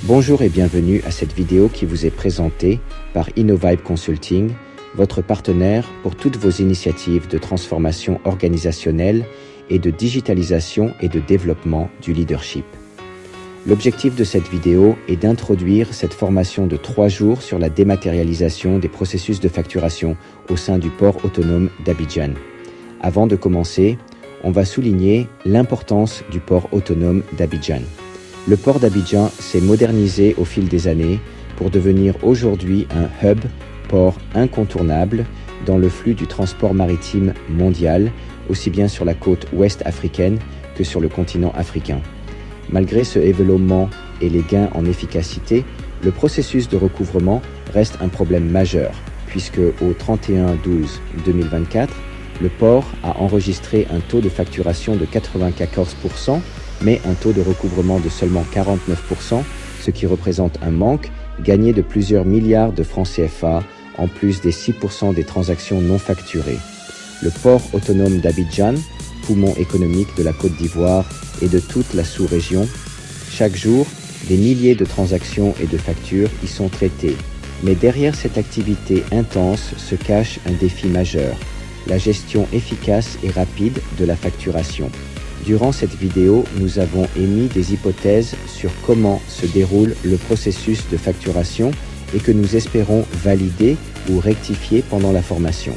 Bonjour et bienvenue à cette vidéo qui vous est présentée par InnoVibe Consulting, votre partenaire pour toutes vos initiatives de transformation organisationnelle et de digitalisation et de développement du leadership. L'objectif de cette vidéo est d'introduire cette formation de 3 jours sur la dématérialisation des processus de facturation au sein du port autonome d'Abidjan. Avant de commencer, on va souligner l'importance du port autonome d'Abidjan. Le port d'Abidjan s'est modernisé au fil des années pour devenir aujourd'hui un hub, port incontournable dans le flux du transport maritime mondial, aussi bien sur la côte ouest africaine que sur le continent africain. Malgré ce développement et les gains en efficacité, le processus de recouvrement reste un problème majeur, puisque au 31/12/2024, le port a enregistré un taux de facturation de 94%, mais un taux de recouvrement de seulement 49%, ce qui représente un manque gagné de plusieurs milliards de francs CFA, en plus des 6% des transactions non facturées. Le port autonome d'Abidjan, poumon économique de la Côte d'Ivoire et de toute la sous-région, chaque jour, des milliers de transactions et de factures y sont traitées. Mais derrière cette activité intense se cache un défi majeur, la gestion efficace et rapide de la facturation. Durant cette vidéo, nous avons émis des hypothèses sur comment se déroule le processus de facturation et que nous espérons valider ou rectifier pendant la formation.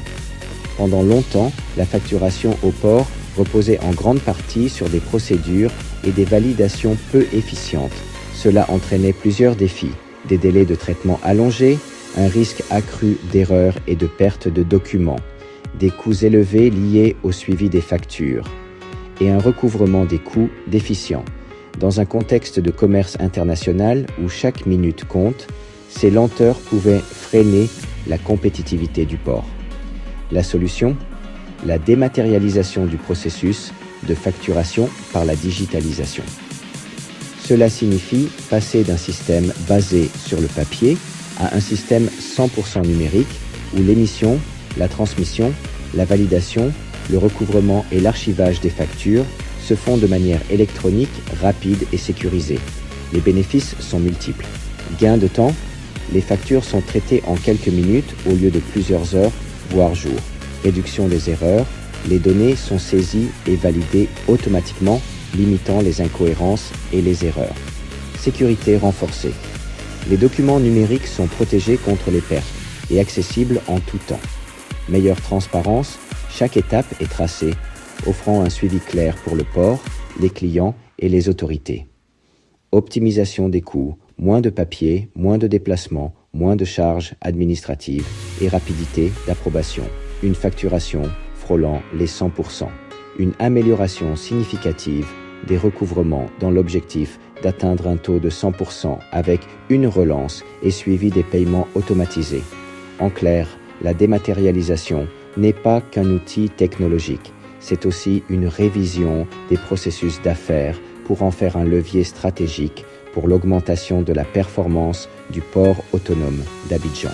Pendant longtemps, la facturation au port reposait en grande partie sur des procédures et des validations peu efficientes. Cela entraînait plusieurs défis, des délais de traitement allongés, un risque accru d'erreurs et de perte de documents, des coûts élevés liés au suivi des factures, et un recouvrement des coûts déficient. Dans un contexte de commerce international où chaque minute compte, ces lenteurs pouvaient freiner la compétitivité du port. La solution ? La dématérialisation du processus de facturation par la digitalisation. Cela signifie passer d'un système basé sur le papier à un système 100% numérique où l'émission, la transmission, la validation, le recouvrement et l'archivage des factures se font de manière électronique, rapide et sécurisée. Les bénéfices sont multiples. Gain de temps, les factures sont traitées en quelques minutes au lieu de plusieurs heures, voire jours. Réduction des erreurs, les données sont saisies et validées automatiquement, limitant les incohérences et les erreurs. Sécurité renforcée. Les documents numériques sont protégés contre les pertes et accessibles en tout temps. Meilleure transparence, chaque étape est tracée, offrant un suivi clair pour le port, les clients et les autorités. Optimisation des coûts, moins de papier, moins de déplacements, moins de charges administratives et rapidité d'approbation. Une facturation frôlant les 100%. Une amélioration significative des recouvrements dans l'objectif d'atteindre un taux de 100% avec une relance et suivi des paiements automatisés. En clair, la dématérialisation n'est pas qu'un outil technologique, c'est aussi une révision des processus d'affaires pour en faire un levier stratégique pour l'augmentation de la performance du port autonome d'Abidjan.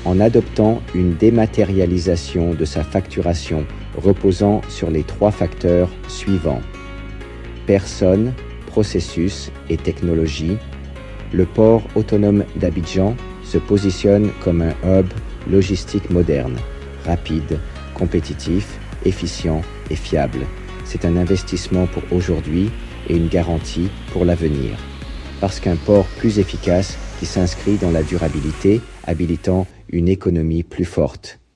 En adoptant une dématérialisation de sa facturation reposant sur les 3 facteurs suivants: personnes, processus et technologie, le port autonome d'Abidjan se positionne comme un hub logistique moderne, rapide, compétitif, efficient et fiable. C'est un investissement pour aujourd'hui et une garantie pour l'avenir. Parce qu'un port plus efficace qui s'inscrit dans la durabilité, habilitant une économie plus forte.